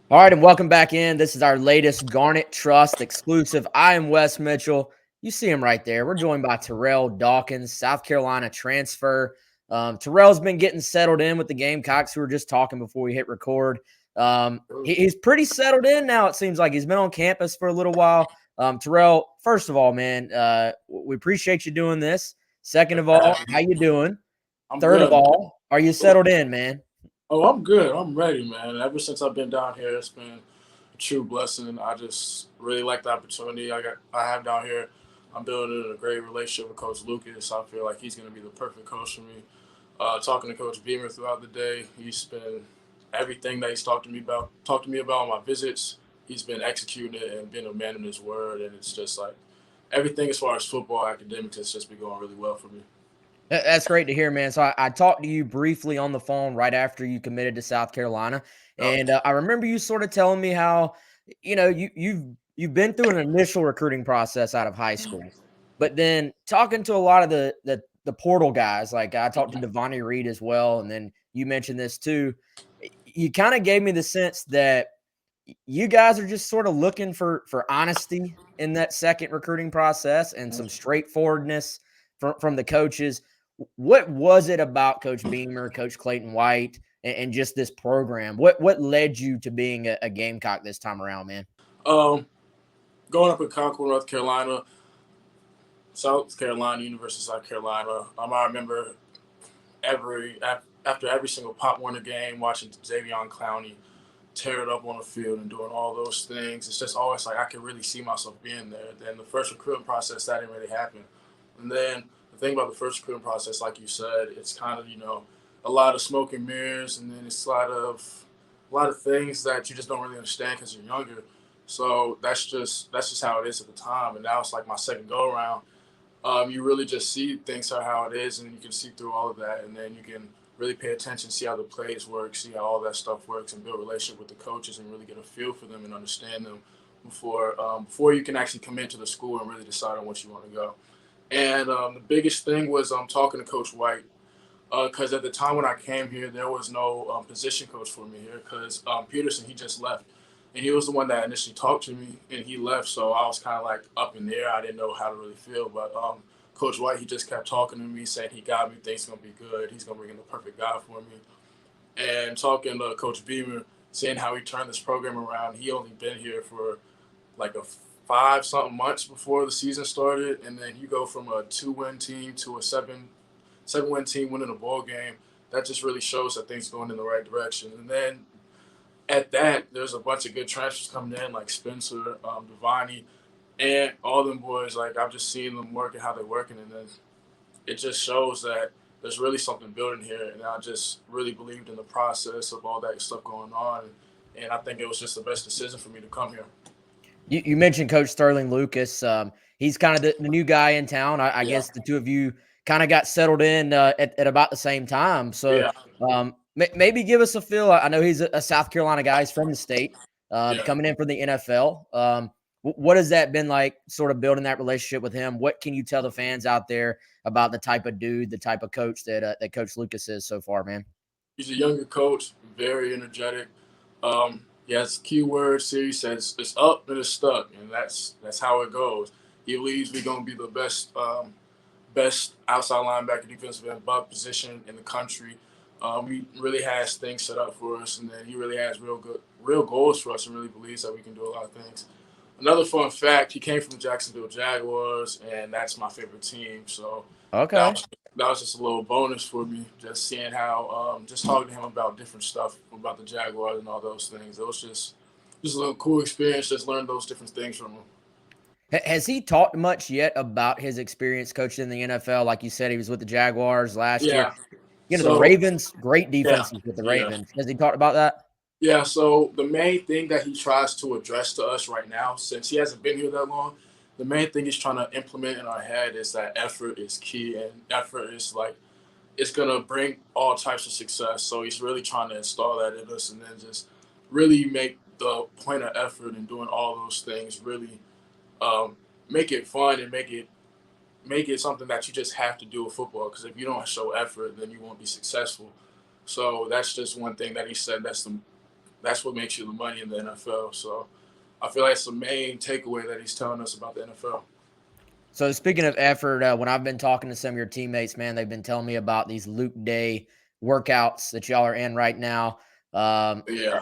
All right, and welcome back in. This is our latest Garnet Trust exclusive. I am Wes Mitchell. You see him right there. We're joined by Terrell Dawkins, South Carolina transfer. Terrell's been getting settled in with the Gamecocks, who were just talking before we hit record. He's pretty settled in now, it seems like. He's been on campus for a little while. Terrell, first of all, man, we appreciate you doing this. Second of all, how you doing? I'm Third of good, man. all, are you settled in, man? Oh, I'm good. I'm ready, man. Ever since I've been down here, it's been a true blessing. I just really like the opportunity I have down here. I'm building a great relationship with Coach Lucas. I feel like he's going to be the perfect coach for me. Talking to Coach Beamer throughout the day, he's been everything that he's talked to me about on my visits. He's been executing it and being a man in his word, and it's just like everything as far as football academics has just been going really well for me. That's great to hear, man. So I talked to you briefly on the phone right after you committed to South Carolina, Yep. and I remember you sort of telling me how you've been through an initial recruiting process out of high school, but then talking to a lot of the portal guys, like I talked to Devontae Reed as well, and then you mentioned this too. You kind of gave me the sense that you guys are just sort of looking for honesty in that second recruiting process and some straightforwardness from the coaches. What was it about Coach Beamer, Coach Clayton White, and just this program? What led you to being a Gamecock this time around, man? Um, Growing up in Concord, North Carolina, South Carolina, University of South Carolina. I remember after every single Pop Warner game, watching Xavion Clowney tear it up on the field and doing all those things. It's just always like I could really see myself being there. Then the first recruiting process, that didn't really happen. And then the thing about the first recruiting process, like you said, it's kind of a lot of smoke and mirrors, and then it's a lot of things that you just don't really understand because you're younger. So that's just how it is at the time. And now it's like my second go around. You really just see things are how it is, and you can see through all of that, and then you can really pay attention, see how the plays work, see how all that stuff works, and build a relationship with the coaches, and really get a feel for them and understand them before you can actually commit to the school and really decide on what you want to go. And the biggest thing was talking to Coach White, because at the time when I came here, there was no position coach for me here because Peterson, he just left. And he was the one that initially talked to me, and he left. So I was kind of like up in the air. I didn't know how to really feel. But Coach White, he just kept talking to me, saying he got me, things going to be good. He's going to bring in the perfect guy for me. And talking to Coach Beamer, seeing how he turned this program around, he only been here for like a 5 something months before the season started. And then you go from a 2-win team to a seven-win team winning a ball game. That just really shows that things going in the right direction. And then at that, there's a bunch of good transfers coming in, like Spencer, Devani, and all them boys. Like I've just seen them working how they're working, and then it just shows that there's really something building here. And I just really believed in the process of all that stuff going on, and I think it was just the best decision for me to come here. You mentioned Coach Sterling Lucas. He's kind of the new guy in town. I Yeah, guess the two of you kind of got settled in at about the same time. So yeah, maybe give us a feel. I know he's a South Carolina guy. He's from the state, yeah. coming in for the NFL. What has that been like, sort of building that relationship with him? What can you tell the fans out there about the type of dude, the type of coach that Coach Lucas is so far, man? He's a younger coach, very energetic. He has keywords here. He says it's up and it's stuck, and that's how it goes. He believes we're gonna be the best outside linebacker defensive end buck position in the country. He really has things set up for us, and then he really has real goals for us, and really believes that we can do a lot of things. Another fun fact: he came from the Jacksonville Jaguars, and that's my favorite team. So that Okay. was that was just a little bonus for me, just seeing how just talking to him about different stuff about the Jaguars and all those things. It was just a little cool experience. Just learned those different things from him. Has he talked much yet about his experience coaching in the NFL? Like you said, he was with the Jaguars last year. Yeah. The So Ravens, great yeah, defenses with the yeah. Ravens. Has he talked about that? Yeah, so the main thing that he tries to address to us right now, since he hasn't been here that long, the main thing he's trying to implement in our head is that effort is key, and effort is like it's gonna bring all types of success. So he's really trying to install that in us, and then just really make the point of effort and doing all those things really um, make it fun and make it something that you just have to do with football. Because if you don't show effort, then you won't be successful. So that's just one thing that he said. That's the that's what makes you the money in the NFL. So I feel like it's the main takeaway that he's telling us about the NFL. So speaking of effort, when I've been talking to some of your teammates, man, they've been telling me about these Luke Day workouts that y'all are in right now. Um, Yeah.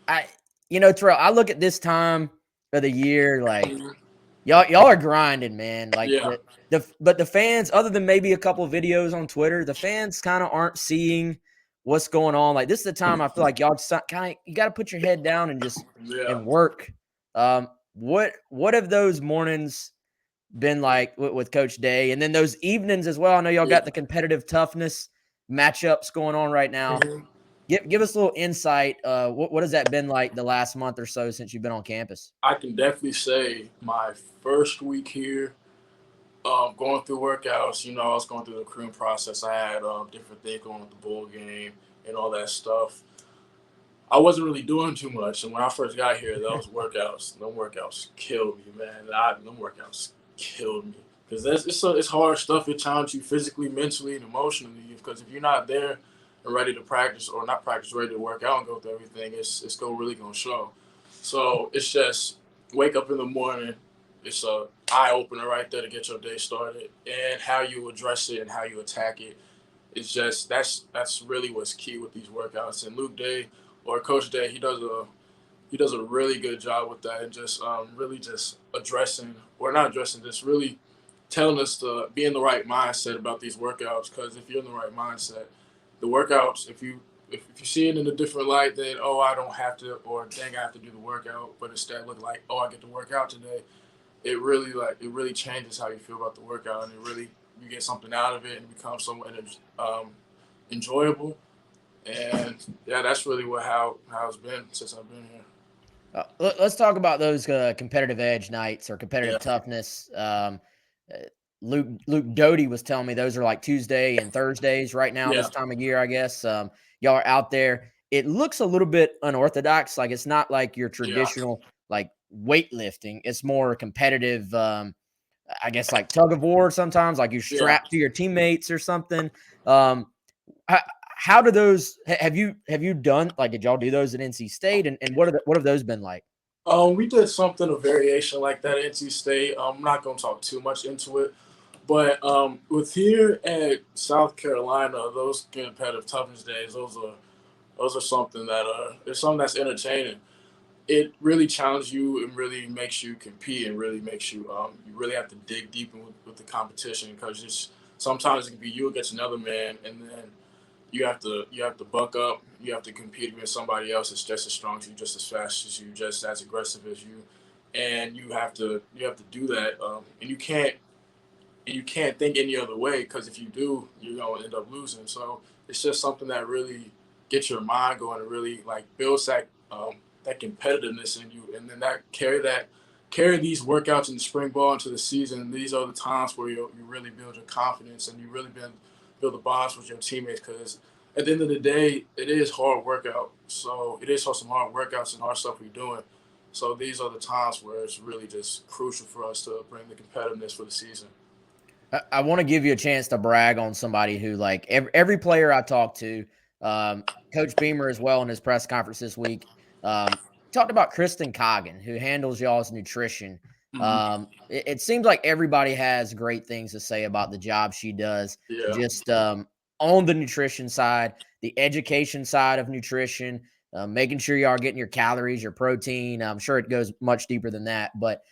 I, Terrell, I look at this time of the year, like Mhm. y'all are grinding, man. Like Yeah. but the fans, other than maybe a couple of videos on Twitter, the fans kind of aren't seeing what's going on. Like this is the time I feel like y'all kind of you got to put your head down and just Yeah. and work. What have those mornings been like with Coach Day, and then those evenings as well? I know y'all Yeah. got the competitive toughness matchups going on right now. Mhm. Give us a little insight. What has that been like the last month or so since you've been on campus? I can definitely say my first week here, going through workouts, I was going through the recruiting process. I had different things going with the bowl game and all that stuff. I wasn't really doing too much, and when I first got here, them workouts killed me, man. Them workouts killed me because it's hard stuff. It challenges you physically, mentally, and emotionally. Because if you're not there and ready to practice, or not practice, ready to work out and go through everything, it's really gonna show. So it's just wake up in the morning. It's a eye opener right there to get your day started, and how you address it and how you attack it. It's just that's really what's key with these workouts. And Luke Day or Coach Day, he does a really good job with that, and just really just addressing, or not addressing, just really telling us to be in the right mindset about these workouts. Because if you're in the right mindset, the workouts, if you see it in a different light, then oh, I don't have to, or dang, I have to do the workout, but instead look like, oh, I get to work out today. It really changes how you feel about the workout, and it really, you get something out of it and it becomes somewhat enjoyable. And yeah, that's really how it's been since I've been here. Let's talk about those competitive edge nights or Yeah, competitive toughness. Uh, Luke Doty was telling me those are like Tuesday and Thursdays right now yeah, this time of year. I guess y'all are out there. It looks a little bit unorthodox. Like it's not like your yeah, traditional like weightlifting. It's more competitive. I guess like tug of war sometimes. Like you're yeah. strapped to your teammates or something. Um, how, how do those have you done like did y'all do those at NC State and what have those been like? We did something, a variation like that at NC State. I'm not gonna talk too much into it, but with here at South Carolina, those competitive toughness days, those are something that it's something that's entertaining. It really challenges you and really makes you compete, and really makes you you really have to dig deep with the competition, because just sometimes it can be you against another man, and then you have to buck up. You have to compete against somebody else that's just as strong as you, just as fast as you, just as aggressive as you, and you have to do that. And you can't think any other way, because if you do, you're gonna end up losing. So it's just something that really gets your mind going, and really like builds that competitiveness in you, and then carry these workouts in the spring ball into the season. These are the times where you really build your confidence, and you really build the bonds with your teammates, because at the end of the day, it is hard workout. So it is some hard workouts and hard stuff we're doing. So these are the times where it's really just crucial for us to bring the competitiveness for the season. I want to give you a chance to brag on somebody who, like every player I talked to, um, Coach Beamer as well in his press conference this week, talked about Kristen Coggin, who handles y'all's nutrition. Mhm. It seems like everybody has great things to say about the job she does, Yeah, just on the nutrition side, the education side of nutrition, making sure you are getting your calories, your protein. I'm sure it goes much deeper than that, but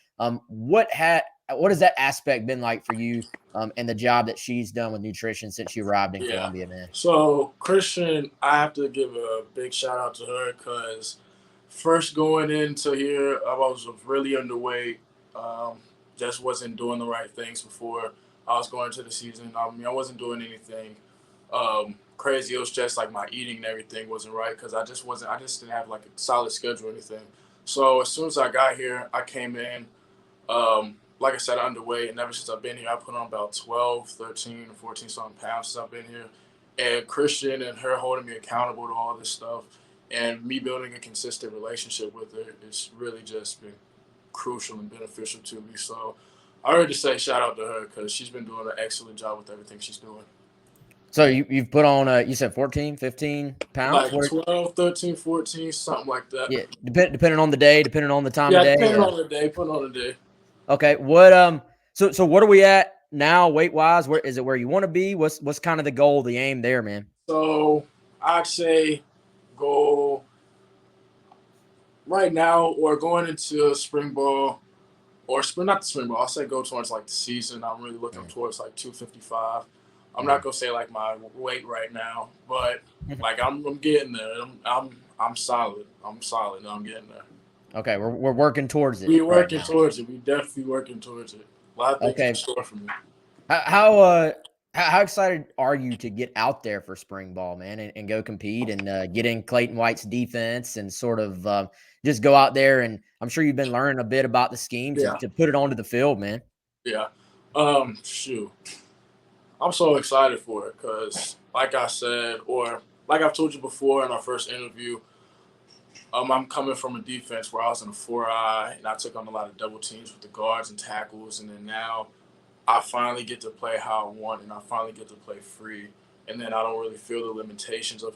what has that aspect been like for you? And the job that she's done with nutrition since she arrived in yeah. Columbia, man. So Christian, I have to give a big shout out to her, because first going into here, I was really underweight. Um, just wasn't doing the right things before I was going to the season. I mean, I wasn't doing anything crazy. It was just like my eating and everything wasn't right, because I just wasn't. I just didn't have like a solid schedule or anything. So as soon as I got here, I came in. Like I said, underweight, and ever since I've been here, I put on about 12, 13, 14 something pounds since I've been here. And Christian and her holding me accountable to all this stuff, and me building a consistent relationship with her, it's really just been crucial and beneficial to me. So I already say shout out to her, because she's been doing an excellent job with everything she's doing. So you've put on, you said 14, 15 pounds? Like What? 12, 13, 14, something like that. Yeah, depending on the day, depending on the time of Yeah, day. depending on the day, put on the day. Okay. So what are we at now, weight wise? Where is it? Where you want to be? What's kind of the goal, the aim there, man? So I'd say go right now or going into spring ball or spring, not the spring ball. I'll say go towards like the season. I'm really looking Mm, towards like 255. I'm not mm. gonna say like my weight right now, but like I'm getting there. I'm solid. I'm solid. I'm getting there. Okay, we're working towards it We right working now. towards it. We definitely working towards it. A lot of things in Okay. store for me. How how uh how excited are you to get out there for spring ball, man, and go compete and get in Clayton White's defense and sort of just go out there, and I'm sure you've been learning a bit about the scheme Yeah, to put it onto the field, man. yeah. Shoot, I'm so excited for it because, like I said, or like I've told you before in our first interview, I'm coming from a defense where I was in a 4-eye and I took on a lot of double teams with the guards and tackles, and then now I finally get to play how I want, and I finally get to play free. And then I don't really feel the limitations of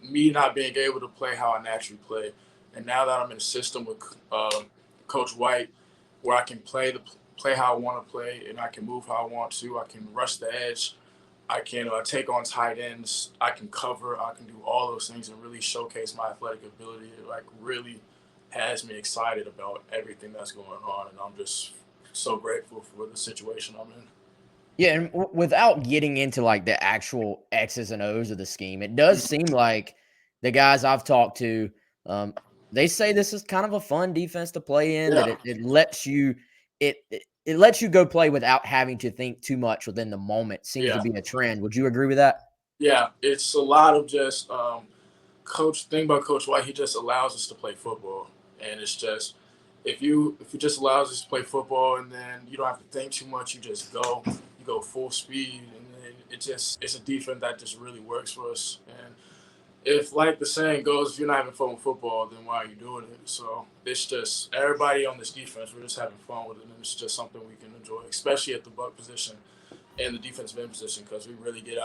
me not being able to play how I naturally play. And now that I'm in a system with Coach White, where I can play how I want to play, and I can move how I want to, I can rush the edge, I can take on tight ends, I can cover, I can do all those things and really showcase my athletic ability. It like really has me excited about everything that's going on, and I'm just so grateful for the situation I'm in. Yeah, and without getting into like the actual X's and O's of the scheme, it does seem like the guys I've talked to, um, they say this is kind of a fun defense to play in. That Yeah, it lets you it lets you go play without having to think too much within the moment. Seems to yeah, be a trend. Would you agree with that? yeah. It's a lot of just coach. Thing about Coach White, he just allows us to play football, and it's just if you just allows us to play football, and then you don't have to think too much. You go full speed, and then it's a defense that just really works for us. And if like the saying goes, if you're not having fun with football, then why are you doing it? So it's just everybody on this defense. We're just having fun with it, and it's just something we can enjoy, especially at the buck position and the defensive end position, because we really be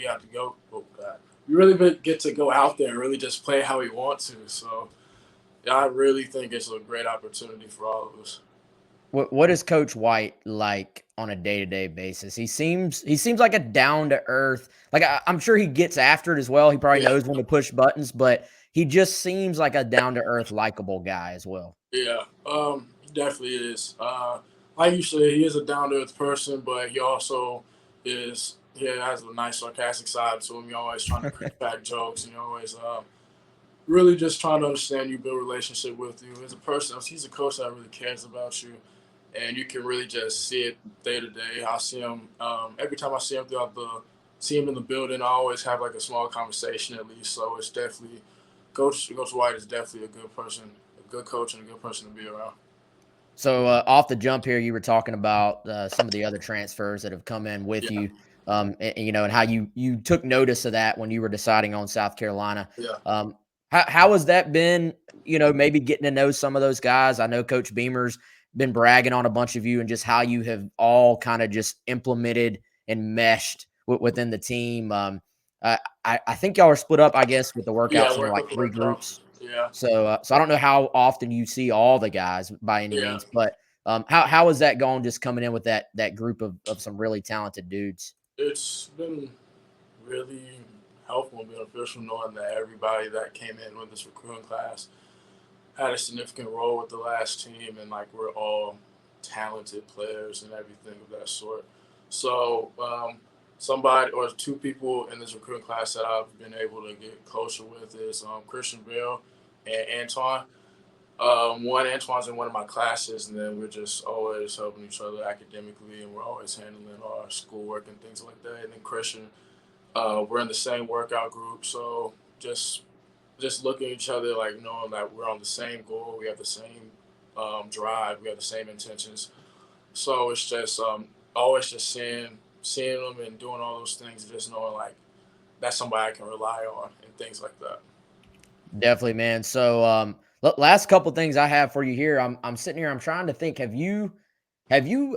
out to go. Oh God, we really get to go out there and really just play how we want to. So yeah, I really think it's a great opportunity for all of us. What is Coach White like on a day-to-day basis? He seems like a down to earth. Like I'm sure he gets after it as well. He probably Yeah, knows when to push buttons, but he just seems like a down to earth, likable guy as well. yeah, he definitely is. Like you said, he is a down to earth person, but he also he has a nice sarcastic side to him. You're always trying to crack jokes, and you're always really just trying to understand you, build a relationship with you as a person. He's a coach that really cares about you, and you can really just see it day to day. I see him every time I see him in the building. I always have like a small conversation at least. So it's definitely Coach White is definitely a good person, a good coach, and a good person to be around. So off the jump here, you were talking about some of the other transfers that have come in with Yeah, you, and how you took notice of that when you were deciding on South Carolina. yeah, Um, how has that been? Maybe getting to know some of those guys. I know Coach Beamer's been bragging on a bunch of you and just how you have all kind of just implemented and meshed within the team. I think y'all are split up, I guess, with the yeah. workouts into Work like with the three workouts. groups. Yeah, So I don't know how often you see all the guys by any yeah. means, but how is that going? Just coming in with that group of some really talented dudes. It's been really helpful and beneficial knowing that everybody that came in with this recruiting class had a significant role with the last team, and like we're all talented players and everything of that sort. So somebody or two people in this recruiting class that I've been able to get closer with is Christian Bell and Antoine. One Antoine's in one of my classes, and then we're just always helping each other academically, and we're always handling our schoolwork and things like that. And then Christian, we're in the same workout group, so just looking at each other, like knowing that we're on the same goal, we have the same drive, we have the same intentions. So it's just always just seeing them and doing all those things, and just knowing like that's somebody I can rely on and things like that. Definitely, man. So last couple things I have for you here. I'm sitting here. I'm trying to think. Have you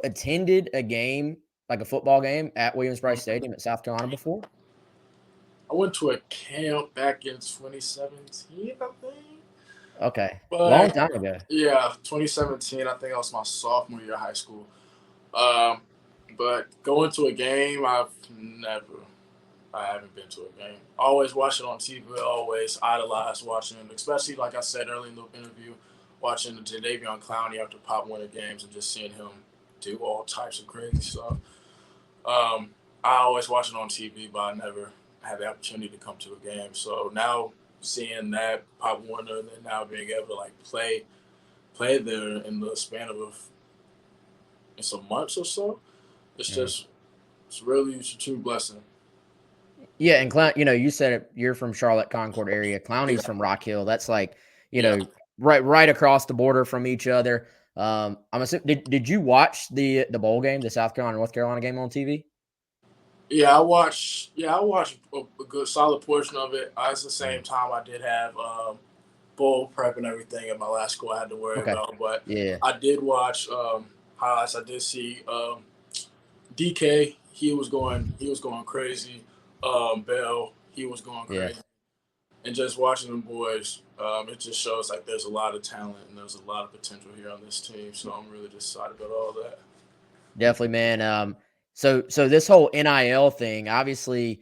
attended a game like a football game at Williams-Brice Stadium at South Carolina before? I went to a camp back in 2017, I think. Okay, long But time ago. yeah, 2017. I think that was my sophomore year of high school. Um, but going to a game, I haven't been to a game. Always watch it on TV. Always idolize watching, especially like I said earlier in the interview, watching the Jadeveon Clowney after Pop Winter games and just seeing him do all types of crazy stuff. I always watch it on TV, but I never had the opportunity to come to a game. So now seeing that Pop Warner and then now being able to like play there in the span of some months or so, Mhm. it's a true blessing. Yeah, and Clown, you said it, you're from Charlotte Concord area. Clowney's Yeah, from Rock Hill. That's like, yeah, right across the border from each other. I'm assuming, did you watch the bowl game, the South Carolina North Carolina game on TV? yeah. I watched a good solid portion of it. At the Mhm. same time, I did have bowl prep and everything at my last school I had to worry Okay. about, but Yeah. I did watch highlights. I did see DK, he was going crazy. Bell, he was going Yeah. crazy. And just watching them boys, it just shows like there's a lot of talent and there's a lot of potential here on this team. So I'm really just excited about all that. Definitely, man. So this whole NIL thing, obviously,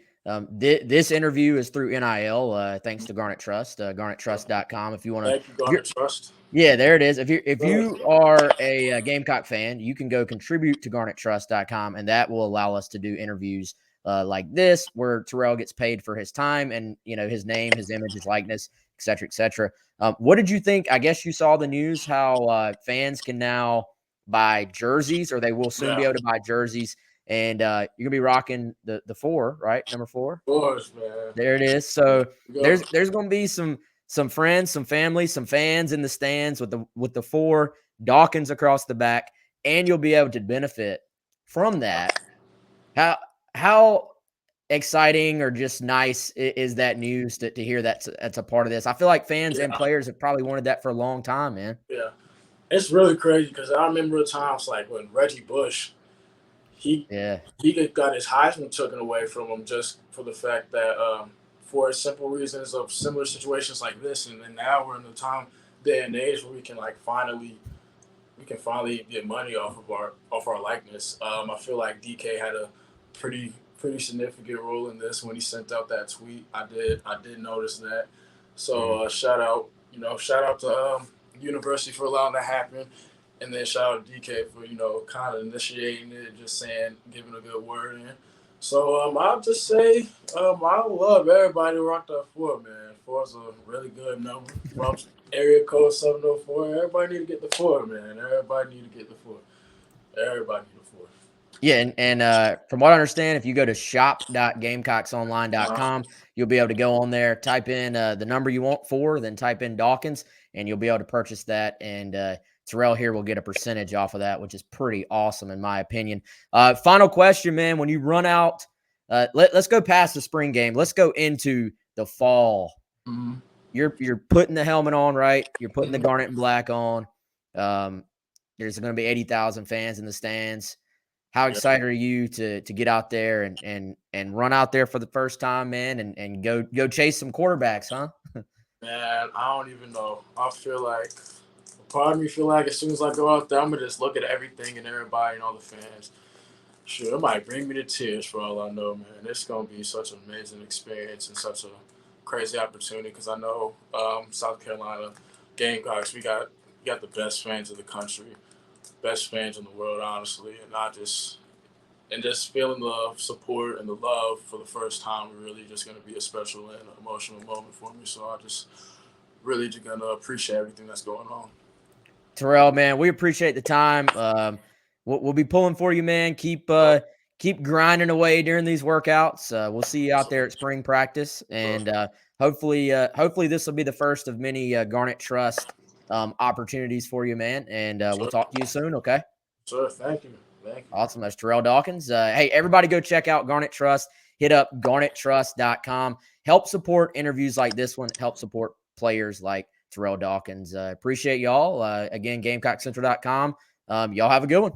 this interview is through NIL, thanks to Garnet Trust, GarnetTrust.com. If you want to, Thank you, if you're, Garnet Trust. yeah, there it is. If Uh, you are a Gamecock fan, you can go contribute to GarnetTrust.com, and that will allow us to do interviews like this, where Terrell gets paid for his time and his name, his image, his likeness, et cetera, et cetera. What did you think? I guess you saw the news how fans can now buy jerseys, or they will soon be yeah, able to buy jerseys, and you're gonna be rocking the 4, right? Number 4. of course, man. There it is. So Go. there's gonna be some friends, some family, some fans in the stands with the 4 Dawkins across the back, and you'll be able to benefit from that. How how exciting or just nice is that news to hear that's a part of this? I feel like fans and Yeah, players have probably wanted that for a long time, man. yeah. It's really crazy because I remember times like when Reggie Bush, he Yeah. he got his Heisman taken away from him just for the fact that for simple reasons of similar situations like this, and then now we're in the day and age where we can finally get money off our likeness. I feel like DK had a pretty significant role in this when he sent out that tweet. I did notice that. Mhm. So shout out to University for allowing that happen, and then shout out to DK for kind of initiating it, just saying, giving a good word in. So I'll just say I love everybody who rocked that 4, man. 4 is a really good number. From area code 704, everybody need to get the 4, man. Everybody need to get the 4. Everybody need the 4. Yeah, and from what I understand, if you go to Uh, shop.gamecocksonline.com, you'll be able to go on there, type in the number you want for, then type in Dawkins, and you'll be able to purchase that. And Terrell here will get a percentage off of that, which is pretty awesome in my opinion. Final question, man. When you run out, let's go past the spring game. Let's go into the fall. mhm, You're putting the helmet on, right? You're putting the mhm. garnet and black on. Um, there's going to be 80,000 fans in the stands. How Yeah, excited are you to get out there and run out there for the first time, man, and go chase some quarterbacks, huh? man, I don't even know. I feel like part of me feel like as soon as I go out there, I'm gonna just look at everything and everybody and all the fans. Sure, it might bring me to tears for all I know, man. It's gonna be such an amazing experience and such a crazy opportunity because I know South Carolina Gamecocks, we got the best fans in the country, best fans in the world, honestly, and just feeling the support and the love for the first time really just gonna be a special and emotional moment for me. So I just really just gonna appreciate everything that's going on. Terrell, man, we appreciate the time. We'll be pulling for you, man. Uh, Keep grinding away during these workouts. We'll see you out so, there at spring practice, uh, and hopefully this will be the first of many Garnet Trust opportunities for you, man. And we'll sure, talk to you soon. Okay. sure, thank you, thank you. Awesome. That's Terrell Dawkins. Hey, everybody go check out Garnet Trust. Hit up garnettrust.com. Help support interviews like this one. Help support players like Terrell Dawkins. Appreciate y'all. Again, GamecockCentral.com. Y'all have a good one.